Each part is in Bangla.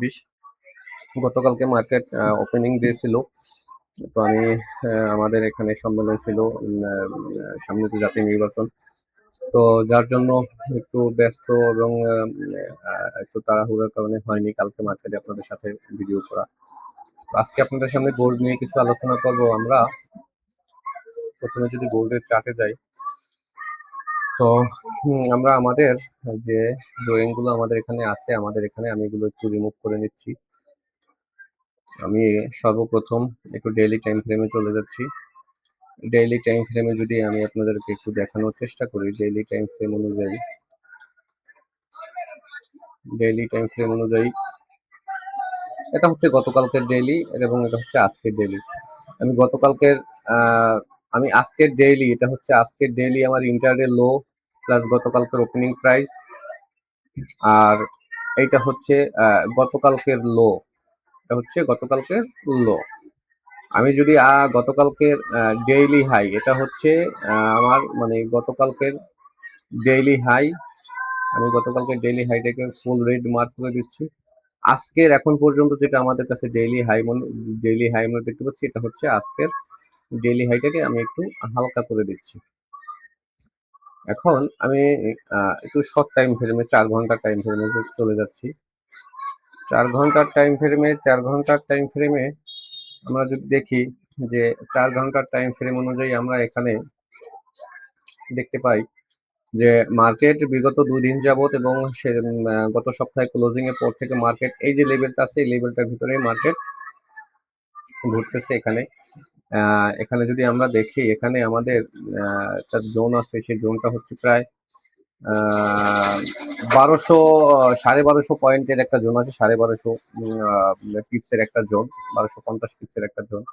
2026। গতকালকে মার্কেট ওপেনিং ডে ছিল। তো আমি আমাদের এখানে সম্মেলন ছিল, সামনে তো জাতীয় নির্বাচন, তো যার জন্য একটু ব্যস্ত এবং একটু তাড়াহুড়োর কারণে হয়নি কালকে মার্কেটে আপনাদের সাথে ভিডিও করা। আজকে আপনাদের সামনে গোল্ড নিয়ে কিছু আলোচনা করব আমরা। প্রথমে যদি গোল্ডের চার্টে যাই, তো আমরা আমাদের যে ড্রয়িং গুলো আমাদের এখানে আছে, আমাদের এখানে আমি এগুলো একটু রিমুভ করে নিচ্ছি। আমি সর্বপ্রথম একটু ডেইলি টাইম ফ্রেমে চলে যাচ্ছি। ডেইলি টাইম ফ্রেমে যদি আমি আপনাদেরকে একটু দেখানোর চেষ্টা করি, ডেইলি টাইম ফ্রেম অনুযায়ী এটা হচ্ছে গতকালকের ডেইলি এবং এটা হচ্ছে আজকের ডেইলি। আমি আজকের ডেইলি, এটা হচ্ছে আজকের ডেইলি আমার ইন্টারডে লো প্লাস গতকালকের ওপেনিং প্রাইস, আর এইটা হচ্ছে গতকালকের লো, এটা হচ্ছে গতকালকের লো। আমি যদি গতকালকের ডেইলি হাই, এটা হচ্ছে আমার মানে গতকালকের ডেইলি হাই, আমি গতকালকে ডেইলি হাইটাকে ফুল রেড মার্ক করে দিচ্ছি। আজকের এখন পর্যন্ত যেটা আমাদের কাছে ডেইলি হাই মনে দেখতে পাচ্ছি, এটা হচ্ছে আজকের ডেইলি হাইটাকে আমি একটু হালকা করে দিচ্ছি। এখন আমি একটু শর্ট টাইম ফ্রেমে 4 ঘন্টার টাইম ফ্রেমে চলে যাচ্ছি। 4 ঘন্টার টাইম ফ্রেমে আমরা যদি দেখি যে 4 ঘন্টার টাইম ফ্রেম অনুযায়ী আমরা এখানে দেখতে পাই যে মার্কেট বিগত 2 দিন যাবত এবং গত সপ্তাহে ক্লোজিং এর পর থেকে মার্কেট এই যে লেভেলটা আছে, এই লেভেলটার ভিতরে মার্কেট ঘুরতেছে। এখানে যদি আমরা দেখি, এখানে আমাদের একটা জোন আছে, সেই জোনটা হচ্ছে প্রায় 1200 পয়েন্টের একটা জোন আছে, 1250 পিপসের একটা জোন, 1250 পিপসের একটা জোন।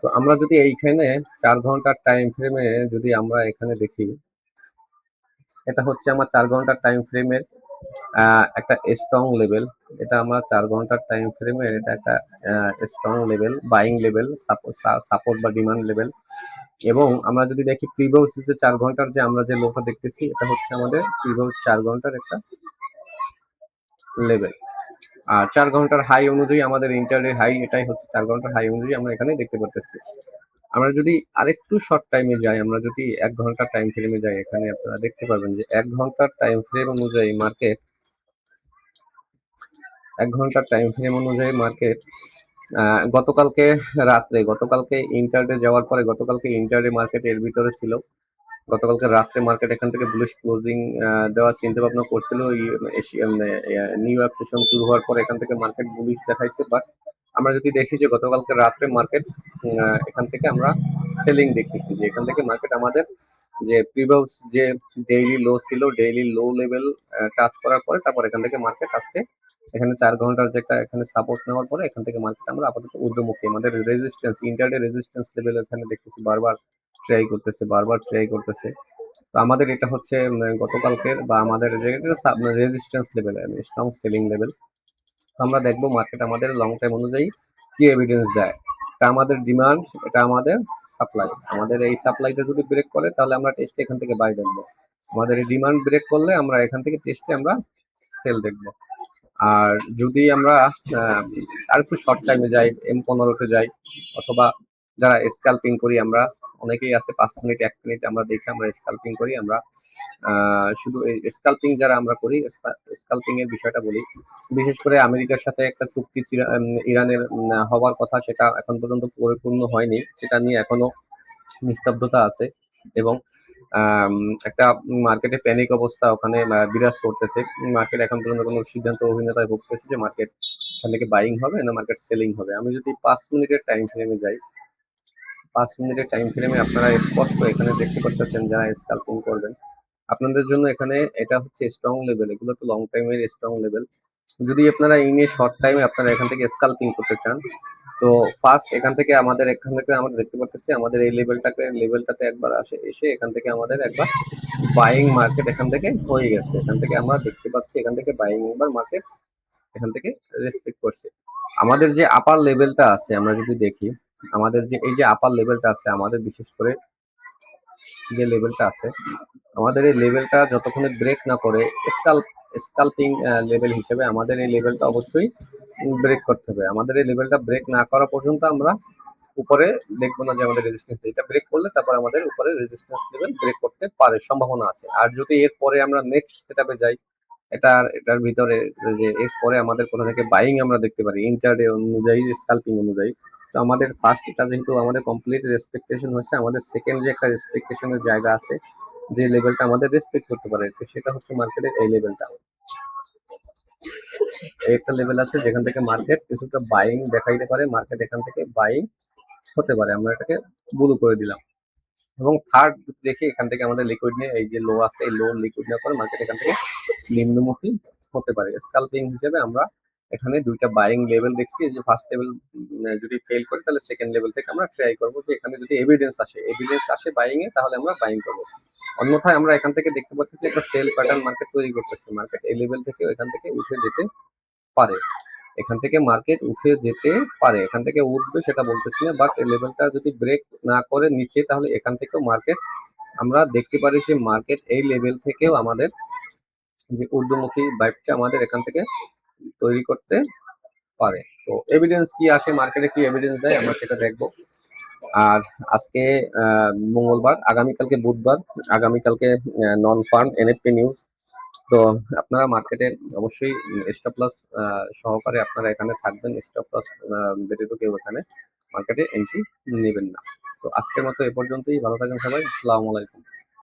তো আমরা যদি এইখানে 4 ঘন্টার টাইম ফ্রেমে যদি আমরা এখানে দেখি, এটা হচ্ছে আমার 4 ঘন্টার টাইম ফ্রেমের একটা স্ট্রং লেভেল। এটা আমার 4 ঘন্টার টাইম ফ্রেমের এটা একটা strong level, buying level, support বা ডিমান্ড লেভেল। এবং আমরা যদি দেখি প্রিভিয়াস যে 4 ঘন্টার যে আমরা যে লোটা দেখতেছি, এটা হচ্ছে আমাদের প্রিভিয়াস 4 ঘন্টার একটা লেভেল। আর 4 ঘন্টার হাই অনুযায়ী আমাদের ইন্টারডে হাই, এটাই হচ্ছে 4 ঘন্টার হাই অনুযায়ী আমরা এখানে দেখতে পাচ্ছি। আমরা যদি আরেকটু শর্ট টাইমে যাই, আমরা যদি 1 ঘন্টার টাইম ফ্রেমে যাই, এখানে আপনারা দেখতে পাবেন যে 1 ঘন্টার টাইম ফ্রেম অনুযায়ী মার্কেট 1 ঘন্টার টাইম ফ্রেম অনুযায়ী মার্কেট গতকালকে ইন্টারডে যাওয়ার পরে, গতকালকে ইন্টারডে মার্কেট এর ভিতরে ছিল। গতকালকে রাত্রে মার্কেট এখান থেকে বুলিশ ক্লোজিং দেওয়ার চিন্তা ভাবনা করছিল। নিউ ইয়র্ক সেশন শুরু হওয়ার পর এখান থেকে মার্কেট বুলিশ দেখাইছে, বাট আমরা যদি দেখি যে গতকালকে রাত্রে মার্কেট এখান থেকে আমরা সেলিং দেখতেছি, যে এখান থেকে মার্কেট আমাদের যে প্রিভিয়াস যে ডেইলি লো ছিল, ডেইলি লো লেভেল টাচ করার পরে তারপর এখান থেকে মার্কেট আজকে এখানে 4 ঘন্টার যে একটা এখানে সাপোর্ট নেওয়ার পরে এখান থেকে মার্কেট আমরা আপাতত ঊর্ধ্বমুখী। আমাদের রেজিস্ট্যান্স, ইন্টারডে রেজিস্ট্যান্স লেভেল এখানে দেখতেছি বারবার ট্রাই করতেছে। তো আমাদের এটা হচ্ছে গতকালকের বা আমাদের resistance level, strong selling level. আমরা দেখবো মার্কেট আমাদের লং টাইম অনুযায়ী কি এভিডেন্স দেয়। এটা আমাদের ডিমান্ড, এটা আমাদের সাপ্লাই। আমাদের এই সাপ্লাইটা যদি ব্রেক করে তাহলে আমরা টেস্টে এখান থেকে বাই দেখবো। আমাদের এই ডিমান্ড ব্রেক করলে আমরা এখান থেকে টেস্টে আমরা সেল দেখবো। আর যদি আমরা আর একটু শর্ট টাইমে যাই, M15-তে যাই, অথবা যারা স্ক্যাল্পিং করি আমরা, অনেকেই আছে 5 মিনিট 1 মিনিট আমরা দেখে আমরা স্ক্যাল্পিং করি। আমরা শুধু এই স্ক্যাল্পিং যারা আমরা করি, স্ক্যাল্পিং এর বিষয়টা বলি। বিশেষ করে আমেরিকার সাথে একটা চুক্তি ইরানের হওয়ার কথা, সেটা এখন পর্যন্ত পরিপূর্ণ হয়নি, সেটা নিয়ে এখনো নিস্তব্ধতা আছে এবং একটা মার্কেটে প্যানিক অবস্থা ওখানে বিরাজ করতেছে। মার্কেট এখন পর্যন্ত কোনো সিদ্ধান্ত অভিন্নতায় ভুগতেছে যে মার্কেট এখান থেকে বাইং হবে না মার্কেট সেলিং হবে। আমি যদি 5 মিনিটের টাইম ফ্রেমে যাই, 5 মিনিটের টাইম ফ্রেমে আপনারা স্পষ্ট এখানে দেখতে পাচ্ছেন যারা স্ক্যাল্পিং করবেন, আপনাদের জন্য এখানে এটা হচ্ছে স্ট্রং লেভেল, এগুলো তো লং টাইমের স্ট্রং লেভেল। যদি আপনারা ইন এ শর্ট টাইমে আপনারা এখান থেকে স্ক্যাল্পিং করতে চান, তো ফার্স্ট এখান থেকে আমরা দেখতে পাচ্ছি আমাদের এই লেভেলটাতে একবার এসে এখান থেকে আমাদের একবার বাইং মার্কেট এখান থেকে হয়ে গেছে। এখান থেকে আমরা দেখতে পাচ্ছি এখান থেকে বাইং একবার মার্কেট এখান থেকে রেসপেক্ট করছে। আমাদের যে আপার লেভেলটা আছে, আমরা যদি দেখি আমাদের যে এই যে আপার লেভেলটা আছে, আমাদের বিশেষ করে যে লেভেলটা আছে, আমাদের এই লেভেলটা যতক্ষণে ব্রেক না করে স্কাল্পিং লেভেল হিসেবে আমাদের এই লেভেলটা অবশ্যই ব্রেক করতে হবে। আমাদের এই লেভেলটা ব্রেক না করা পর্যন্ত আমরা উপরে দেখবো না যে আমাদের রেজিস্ট্যান্স, এটা ব্রেক করলে তারপর আমাদের উপরে রেজিস্ট্যান্স লেভেল ব্রেক করতে পারে, সম্ভাবনা আছে। আর যদি এরপরে আমরা নেক্সট সেটআপে যাই, এটার ভিতরে যে এরপরে আমাদের কোথা থেকে বাইং আমরা দেখতে পারি ইন্টারডে অনুযায়ী, স্কাল্পিং অনুযায়ী। তো আমাদের ফার্স্ট এটা যেহেতু আমাদের কমপ্লিট রেসপেকটেশন হচ্ছে, আমাদের সেকেন্ড যে একটা রেসপেকটেশনের জায়গা আছে, যে লেভেলটা আমাদের রেসপেক্ট করতে পারে, তো সেটা হচ্ছে মার্কেটের এই লেভেলটা। এই একটা লেভেল আছে যেখান থেকে মার্কেট কিছুটা বাইং দেখাইতে পারে, মার্কেট এখান থেকে বাইং হতে পারে, আমরা এটাকে ব্লু করে দিলাম। এবং থার্ড দেখি এখান থেকে আমাদের লিকুইড নিয়ে এই যে লো আছে, এই লো লিকুইড নেওয়ার পরে মার্কেট এখান থেকে নিম্নমুখী হতে পারে। স্কাল্পিং হিসেবে আমরা এখানে দুইটা বাইং লেভেল দেখছি। এই যে ফার্স্ট লেভেল যদি ফেল করে তাহলে সেকেন্ড লেভেল থেকে আমরা ট্রাই করবো যে এখানে যদি এভিডেন্স আসে বাইং এ, তাহলে আমরা বাইং করবো। অন্যথায় আমরা এখান থেকে দেখতে পাচ্ছি একটা সেল প্যাটার্ন মার্কেট তৈরি করতেছে, মার্কেট এই লেভেল থেকে এখান থেকে উঠে যেতে পারে, এখান থেকে মার্কেট উঠে যেতে পারে, এখান থেকে উঠবে সেটা বলতেছি না, বাট এই লেভেলটা যদি ব্রেক না করে নিচে, তাহলে এখান থেকেও মার্কেট আমরা দেখতে পারি যে মার্কেট এই লেভেল থেকেও আমাদের যে ঊর্ধ্বমুখী ভাইবটা আমাদের এখান থেকে তৈরি করতে পারে। তো এভিডেন্স কি আসে, মার্কেটে কি এভিডেন্স দেয় আমরা সেটা দেখবো। আর আজকে মঙ্গলবার, আগামীকালকে বুধবার, আগামীকালকে নন ফার্ম এনএফপি নিউজ। তো আপনারা মার্কেটে অবশ্যই স্টপ লস সহকারে আপনারা এখানে থাকবেন, স্টপ লস ব্যতীত কেউ এখানে মার্কেটে এন্ট্রি নেবেন না। তো আজকের মতো এ পর্যন্তই, ভালো থাকবেন সবাই, আসসালামু আলাইকুম।